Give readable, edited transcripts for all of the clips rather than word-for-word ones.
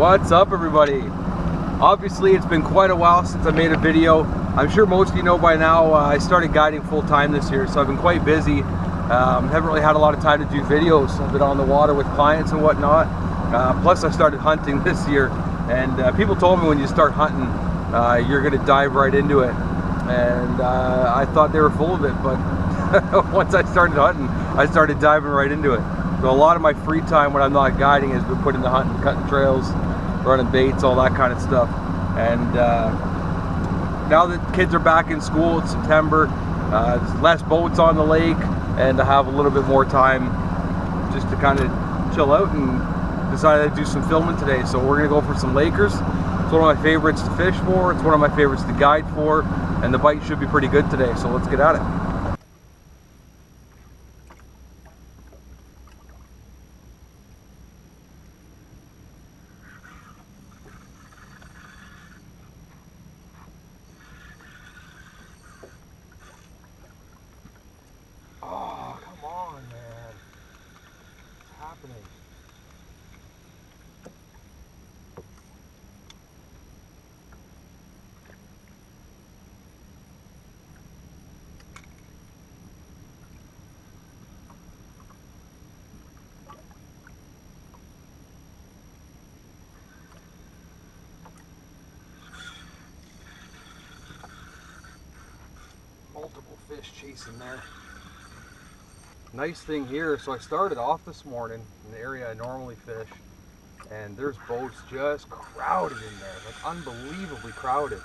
What's up, everybody? Obviously it's been quite a while since I made a video. I'm sure most of you know by now I started guiding full-time this year, so I've been quite busy. Haven't really had a lot of time to do videos. I've been on the water with clients and whatnot. Plus I started hunting this year, and people told me when you start hunting you're gonna dive right into it, and I thought they were full of it, but once I started hunting I started diving right into it. So a lot of my free time when I'm not guiding has been put into hunting, cutting trails, running baits, all that kind of stuff. And now that kids are back in school, it's September, there's less boats on the lake, and I have a little bit more time just to kind of chill out, and decided I'd do some filming today. So we're gonna go for some Lakers. It's one of my favorites to fish for, it's one of my favorites to guide for, and the bite should be pretty good today, so let's get at it. Oh, come on, man. What's happening? Multiple fish chasing there. Nice thing here, so I started off this morning in the area I normally fish, and there's boats just crowded in there, like unbelievably crowded.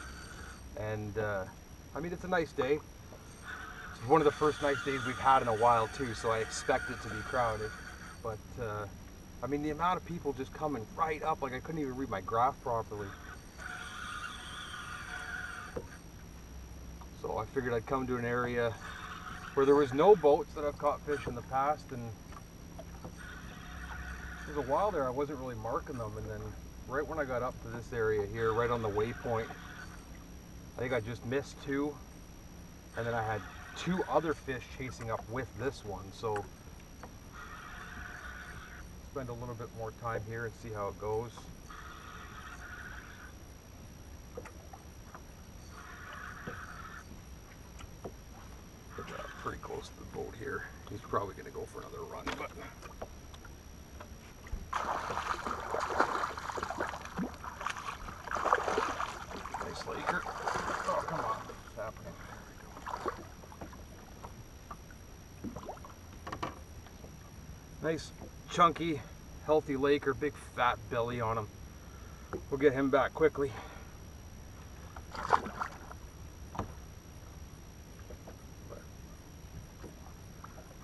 And I mean, it's a nice day. It's one of the first nice days we've had in a while too, so I expect it to be crowded. But I mean, the amount of people just coming right up, like I couldn't even read my graph properly. So I figured I'd come to an area where there was no boats that I've caught fish in the past, and there's a while there I wasn't really marking them, and then right when I got up to this area here, right on the waypoint, I think I just missed two, and then I had two other fish chasing up with this one. So spend a little bit more time here and see how it goes. Pretty close to the boat here. He's probably going to go for another run, but nice Laker. Oh, come on. What's happening? There we go. Nice, chunky, healthy Laker, big fat belly on him. We'll get him back quickly.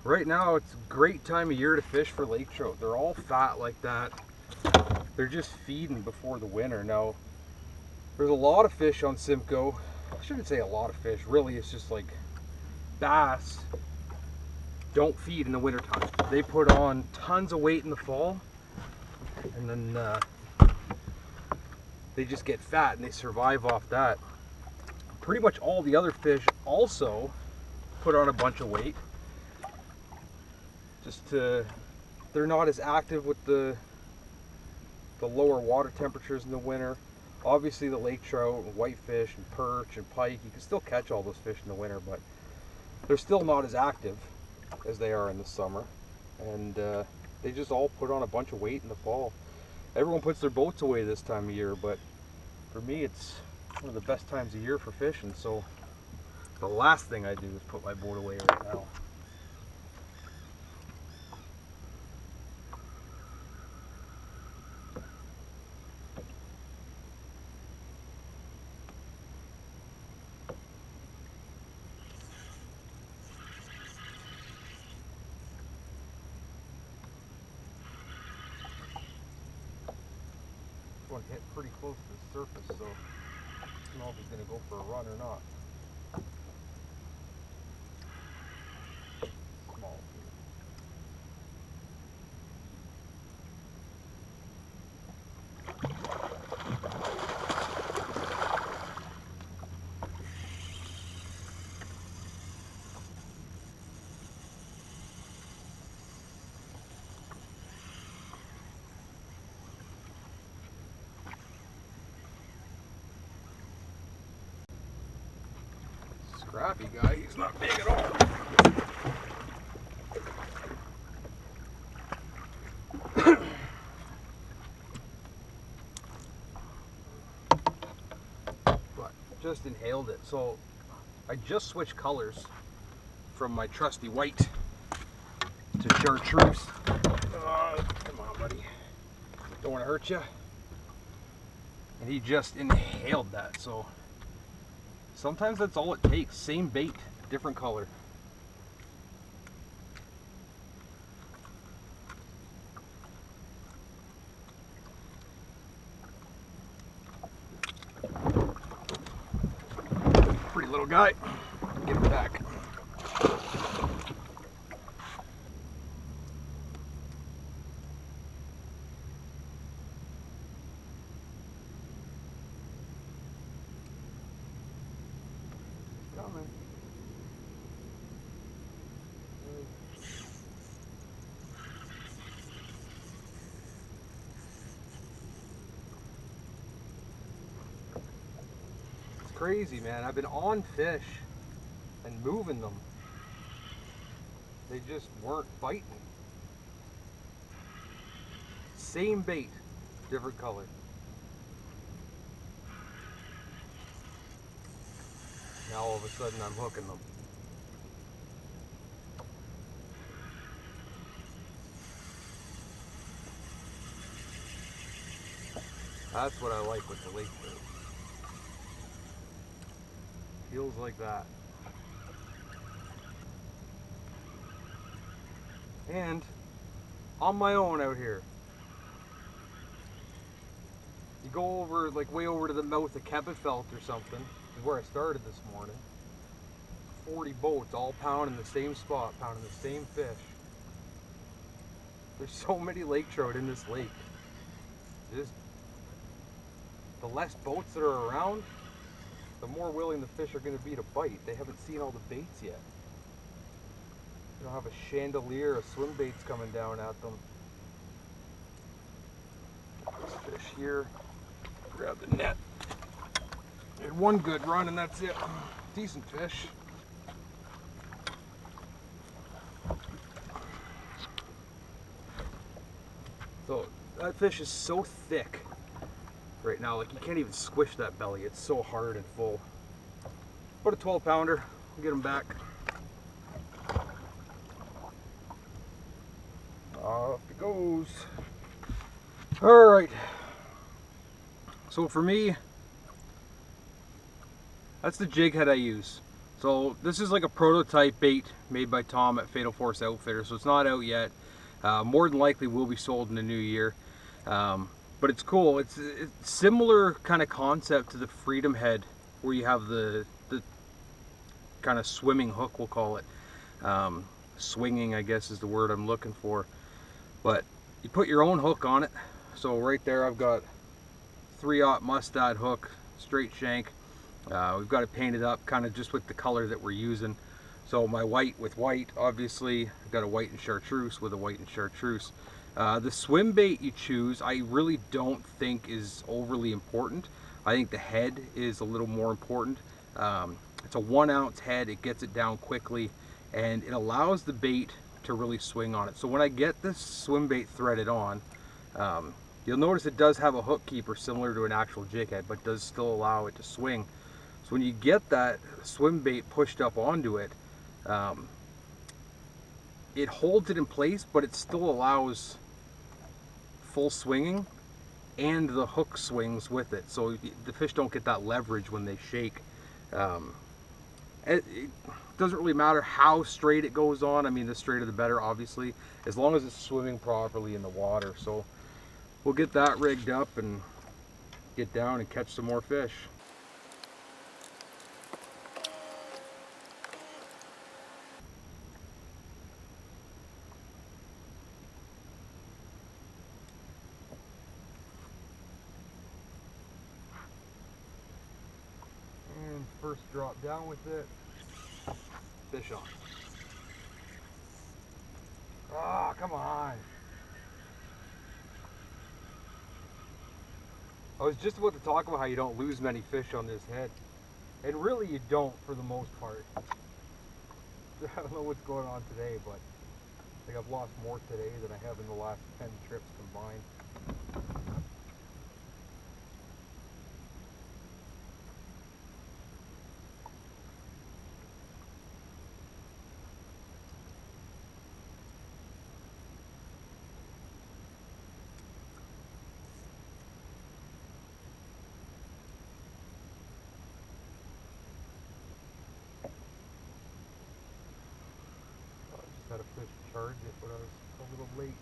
Right now it's a great time of year to fish for lake trout. They're all fat like that. They're just feeding before the winter. Now, there's a lot of fish on Simcoe. I shouldn't say a lot of fish, really it's just like bass don't feed in the winter time. They put on tons of weight in the fall, and then they just get fat and they survive off that. Pretty much all the other fish also put on a bunch of weight. They're not as active with the lower water temperatures in the winter. Obviously the lake trout and whitefish and perch and pike, you can still catch all those fish in the winter, but they're still not as active as they are in the summer. And they just all put on a bunch of weight in the fall. Everyone puts their boats away this time of year, but for me it's one of the best times of year for fishing. So the last thing I do is put my boat away right now. One hit pretty close to the surface, so I don't know if he's going to go for a run or not. Small. crappie guy. He's not big at all. But just inhaled it. So I just switched colors from my trusty white to chartreuse. Come on, buddy. Don't want to hurt you. And he just inhaled that. So sometimes that's all it takes. Same bait, different color. Pretty little guy. Get him back. Coming. It's crazy, man. I've been on fish and moving them. They just weren't biting. Same bait, different color. Now all of a sudden I'm hooking them. That's what I like with the lake trout. Feels like that. And on my own out here. You go over, like way over to the mouth of Kebefelt or something, is where I started this morning. 40 boats all pounding the same spot, pounding the same fish. There's so many lake trout in this lake. Just the less boats that are around, the more willing the fish are going to be to bite. They haven't seen all the baits yet. You don't have a chandelier of swim baits coming down at them. This fish here, grab the net. Had one good run and that's it. Decent fish. So that fish is so thick right now, like you can't even squish that belly. It's so hard and full. About a 12 pounder, we'll get him back. Off it goes. All right. So for me, that's the jighead I use. So this is like a prototype bait made by Tom at Fatal Force Outfitters. So it's not out yet. More than likely will be sold in the new year. But it's cool. It's similar kind of concept to the Freedom Head, where you have the kind of swimming hook, we'll call it. Swinging, I guess, is the word I'm looking for. But you put your own hook on it. So right there I've got 3/0 mustad hook, straight shank. We've got it painted up kind of just with the color that we're using. So my white with white, obviously. I've got a white and chartreuse with a white and chartreuse. The swim bait you choose, I really don't think is overly important. I think the head is a little more important. It's a 1 ounce head, it gets it down quickly, and it allows the bait to really swing on it. So when I get this swim bait threaded on, you'll notice it does have a hook keeper similar to an actual jighead, but does still allow it to swing. So when you get that swim bait pushed up onto it, it holds it in place, but it still allows full swinging, and the hook swings with it. So the fish don't get that leverage when they shake. It doesn't really matter how straight it goes on. I mean, the straighter the better, obviously, as long as it's swimming properly in the water. So we'll get that rigged up and get down and catch some more fish. And first drop down with it, fish on. Ah, come on. I was just about to talk about how you don't lose many fish on this head. And really you don't for the most part. I don't know what's going on today, but I think I've lost more today than I have in the last 10 trips combined. Had a fish charge it, but I was a little late.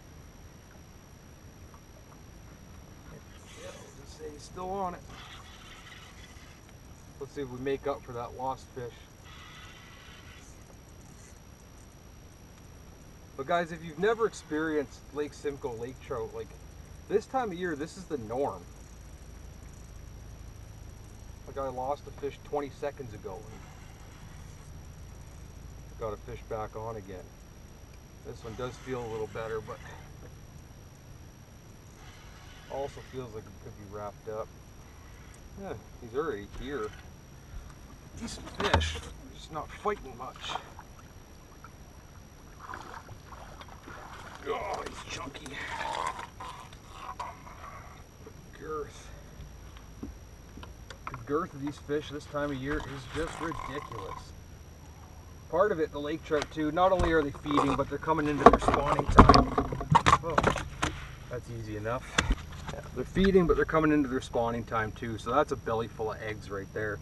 Yeah, I'll just say he's still on it. Let's see if we make up for that lost fish. But guys, if you've never experienced Lake Simcoe lake trout, like this time of year, this is the norm. Like I lost a fish 20 seconds ago and got a fish back on again. This one does feel a little better, but also feels like it could be wrapped up. Yeah, he's already here. Decent fish, just not fighting much. Oh, he's chunky. The girth. The girth of these fish this time of year is just ridiculous. Part of it, the lake trout too, not only are they feeding, but they're coming into their spawning time. Oh, that's easy enough. Yeah, they're feeding, but they're coming into their spawning time too, so that's a belly full of eggs right there.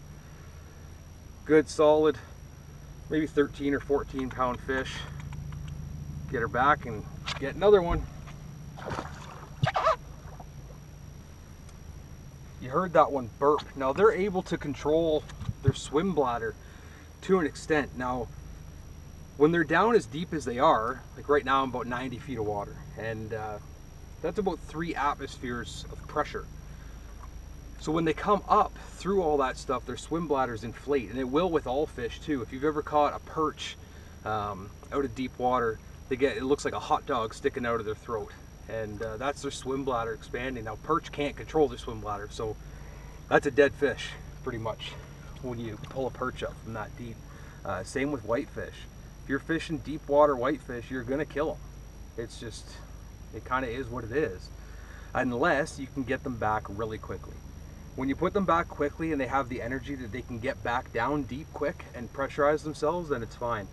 Good, solid, maybe 13 or 14 pound fish. Get her back and get another one. You heard that one burp. Now they're able to control their swim bladder to an extent. Now, when they're down as deep as they are, like right now I'm about 90 feet of water, and that's about 3 atmospheres of pressure. So when they come up through all that stuff, their swim bladders inflate, and it will with all fish too. If you've ever caught a perch out of deep water, it looks like a hot dog sticking out of their throat, and that's their swim bladder expanding. Now perch can't control their swim bladder, so that's a dead fish pretty much when you pull a perch up from that deep. Same with whitefish. If you're fishing deep water whitefish, you're gonna kill them. It's just, it kind of is what it is, unless you can get them back really quickly. When you put them back quickly and they have the energy that they can get back down deep quick and pressurize themselves, then it's fine.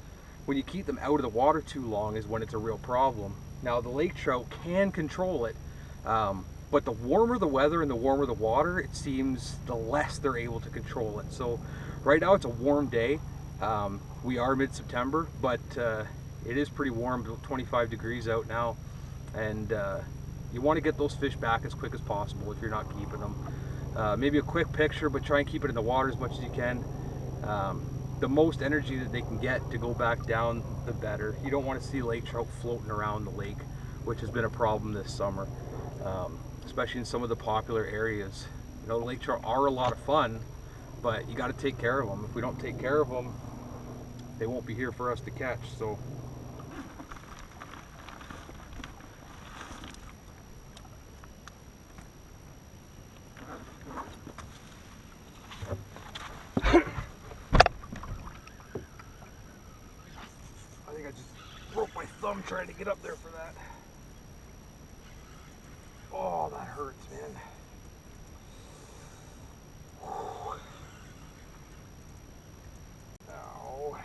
When you keep them out of the water too long is when it's a real problem. Now the lake trout can control it, but the warmer the weather and the warmer the water, it seems the less they're able to control it. So right now it's a warm day. We are mid-September, but it is pretty warm, about 25 degrees out now, and you want to get those fish back as quick as possible if you're not keeping them. Maybe a quick picture, but try and keep it in the water as much as you can. The most energy that they can get to go back down, the better. You don't want to see lake trout floating around the lake, which has been a problem this summer, especially in some of the popular areas. You know, lake trout are a lot of fun, but you got to take care of them. If we don't take care of them, they won't be here for us to catch. So I think I just broke my thumb trying to get up there for that. Oh, that hurts, man. Ow.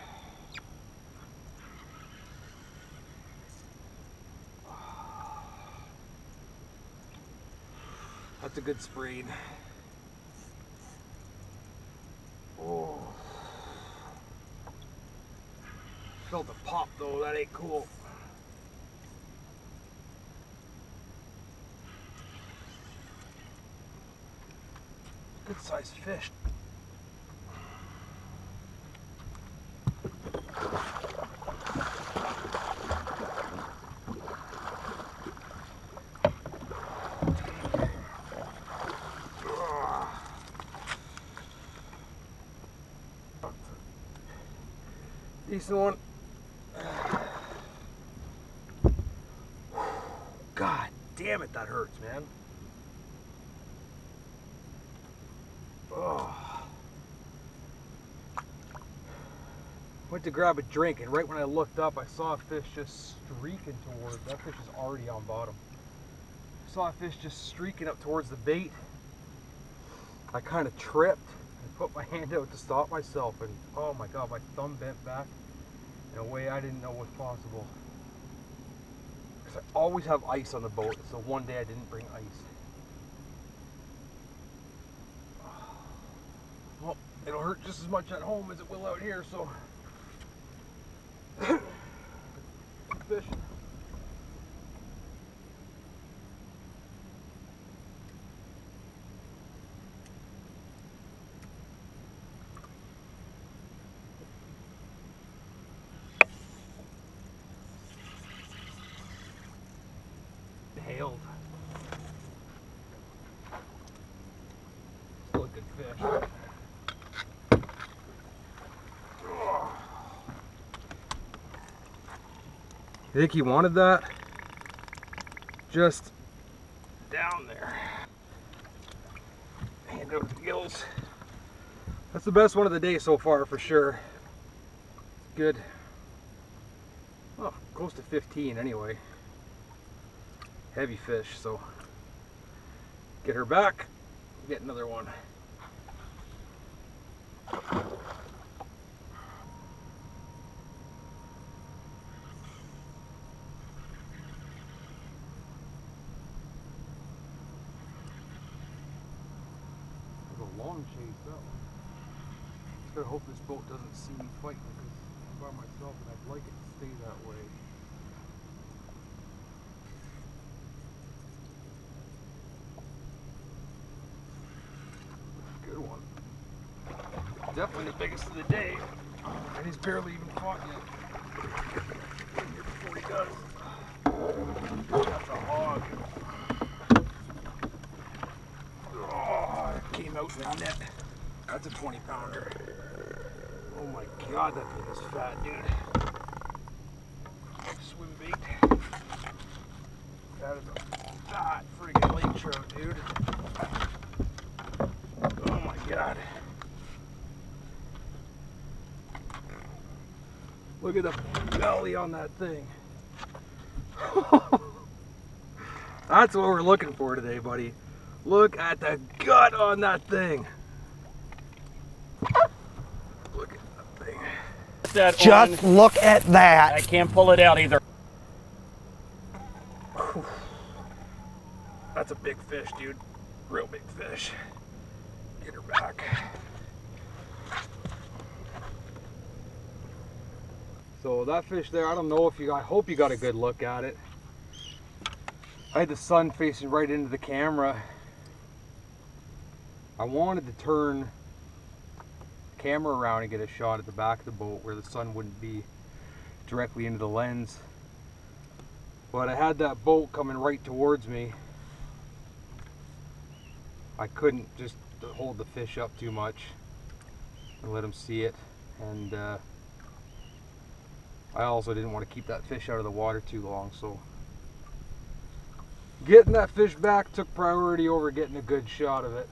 That's a good sprain. Oh. Felt a pop though, that ain't cool. Good sized fish. Decent one. God damn it, that hurts, man. Oh. Went to grab a drink, and right when I looked up, I saw a fish just streaking towards. That fish is already on bottom. I saw a fish just streaking up towards the bait. I kind of tripped and put my hand out to stop myself, and oh my god, my thumb bent back in a way I didn't know was possible. Because I always have ice on the boat, so one day I didn't bring ice. Well, it'll hurt just as much at home as it will out here, so fish. Hailed. Still a good fish. You think he wanted that? Just down there. Hand out the gills. That's the best one of the day so far for sure. It's good. Oh, close to 15 anyway. Heavy fish, so get her back, get another one. Long chase that one. Just gotta hope this boat doesn't see me fighting because I'm by myself and I'd like it to stay that way. Good one. Definitely the biggest of the day. And he's barely even fought yet. Get here before he does. That's a hog. Came out in the net. That's a 20-pounder. Oh my god, that thing is fat, dude. Swim bait. That is a fat friggin' lake trout, dude. Oh my god. Look at the belly on that thing. That's what we're looking for today, buddy. Look at the gut on that thing. Look at that thing. That just on. Look at that. I can't pull it out either. That's a big fish, dude. Real big fish. Get her back. So that fish there, I don't know if I hope you got a good look at it. I had the sun facing right into the camera. I wanted to turn the camera around and get a shot at the back of the boat where the sun wouldn't be directly into the lens. But I had that boat coming right towards me. I couldn't just hold the fish up too much and let him see it. And I also didn't want to keep that fish out of the water too long, so getting that fish back took priority over getting a good shot of it.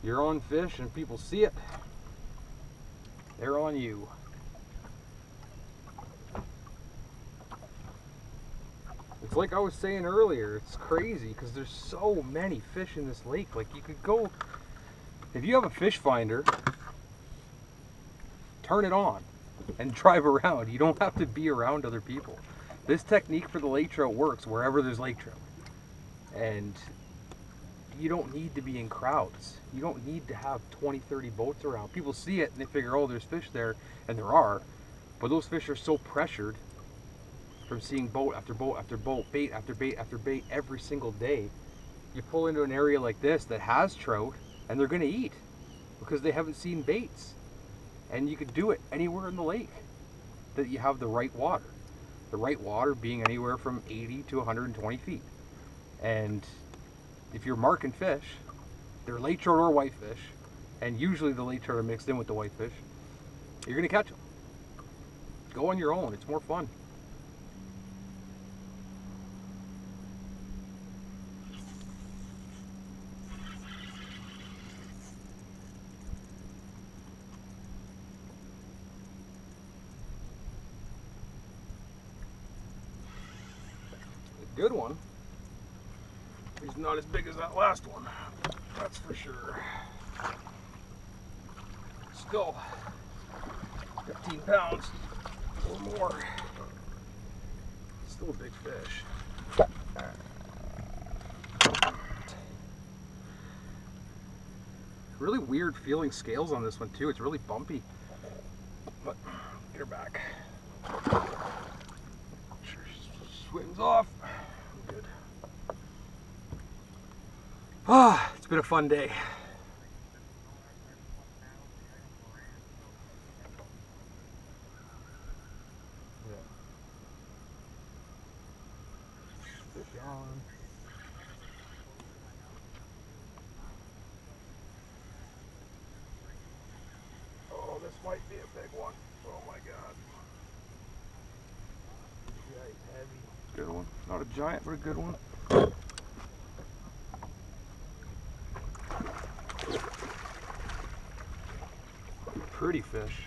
You're on fish and people see it, they're on you. It's like I was saying earlier, it's crazy because there's so many fish in this lake. Like, you could go, if you have a fish finder, turn it on and drive around. You don't have to be around other people. This technique for the lake trout works wherever there's lake trout. And you don't need to be in crowds. You don't need to have 20, 30 boats around. People see it and they figure, oh, there's fish there, and there are. But those fish are so pressured from seeing boat after boat after boat, bait after bait after bait every single day. You pull into an area like this that has trout and they're gonna eat because they haven't seen baits. And you could do it anywhere in the lake that you have the right water. The right water being anywhere from 80 to 120 feet. And if you're marking fish, they're lake trout or whitefish, and usually the lake trout are mixed in with the whitefish, you're gonna catch them. Go on your own, it's more fun. Good one. He's not as big as that last one, that's for sure. Still 15 pounds or more. Still a big fish. Really weird feeling scales on this one too. It's really bumpy. But get her back. Sure she swims off. Good. Ah, it's been a fun day. Fish on. Oh, this might be a big one. Oh my god. Yeah, he's heavy. Good one. Not a giant, but a good one. Pretty fish.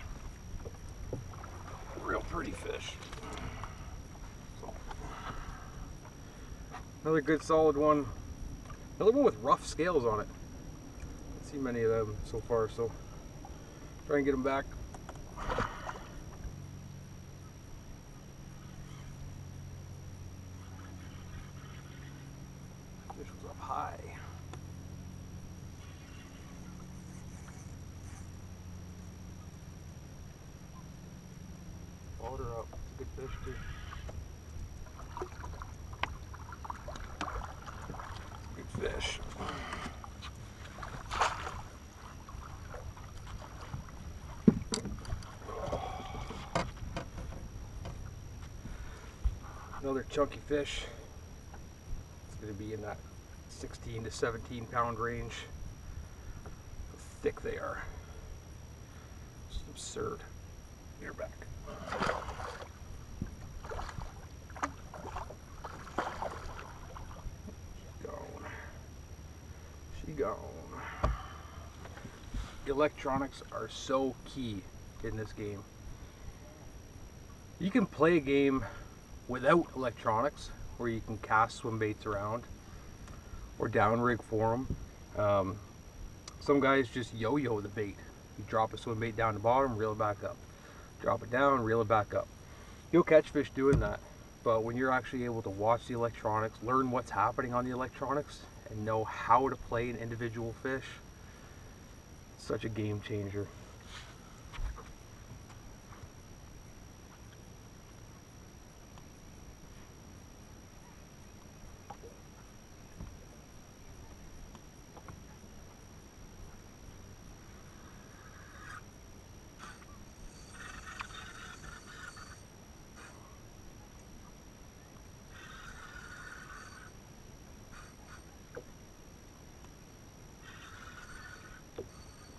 Real pretty fish. So, another good solid one. Another one with rough scales on it. Don't see many of them so far, so try and get them back. Fish was up high. Followed her up. It's a good fish too. Good fish. Another chunky fish. It's going to be in that 16 to 17 pound range. How thick they are. Just absurd. You're back. She's gone. She gone. Electronics are so key in this game. You can play a game without electronics, where you can cast swim baits around or downrig for them. Some guys just yo-yo the bait. You drop a swim bait down the bottom, reel it back up. Drop it down, reel it back up. You'll catch fish doing that, but when you're actually able to watch the electronics, learn what's happening on the electronics, and know how to play an individual fish, it's such a game changer.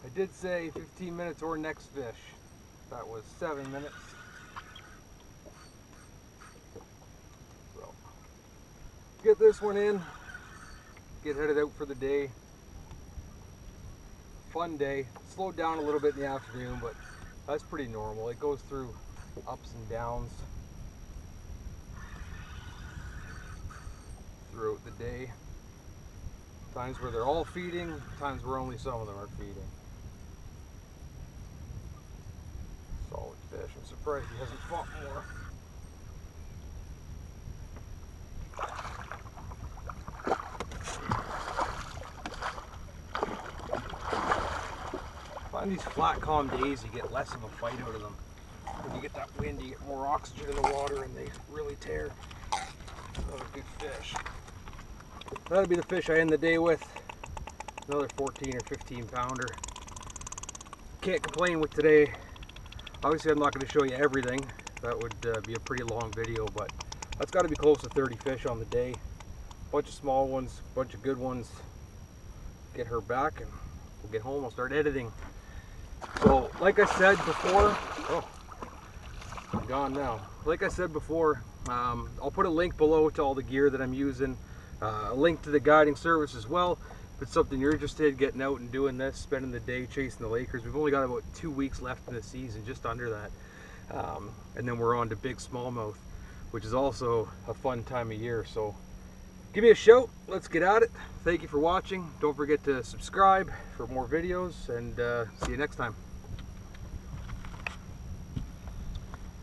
I did say 15 minutes or next fish. That was 7 minutes. So, get this one in, get headed out for the day. Fun day. Slowed down a little bit in the afternoon, but that's pretty normal. It goes through ups and downs throughout the day. Times where they're all feeding, times where only some of them are feeding. Solid fish. I'm surprised he hasn't fought more. Find these flat, calm days, you get less of a fight out of them. When you get that wind, you get more oxygen in the water and they really tear. Another good fish. That'll be the fish I end the day with. Another 14 or 15 pounder. Can't complain with today. Obviously I'm not going to show you everything. That would be a pretty long video, but that's got to be close to 30 fish on the day. Bunch of small ones, bunch of good ones. Get her back and we'll get home. I'll start editing. So like I said before, oh, I'm gone now. Like I said before, I'll put a link below to all the gear that I'm using. A link to the guiding service as well. If it's something you're interested in, getting out and doing this, spending the day chasing the Lakers. We've only got about 2 weeks left in the season, just under that. And then we're on to big smallmouth. which is also a fun time of year. So give me a shout, let's get at it. Thank you for watching. Don't forget to subscribe for more videos, and see you next time.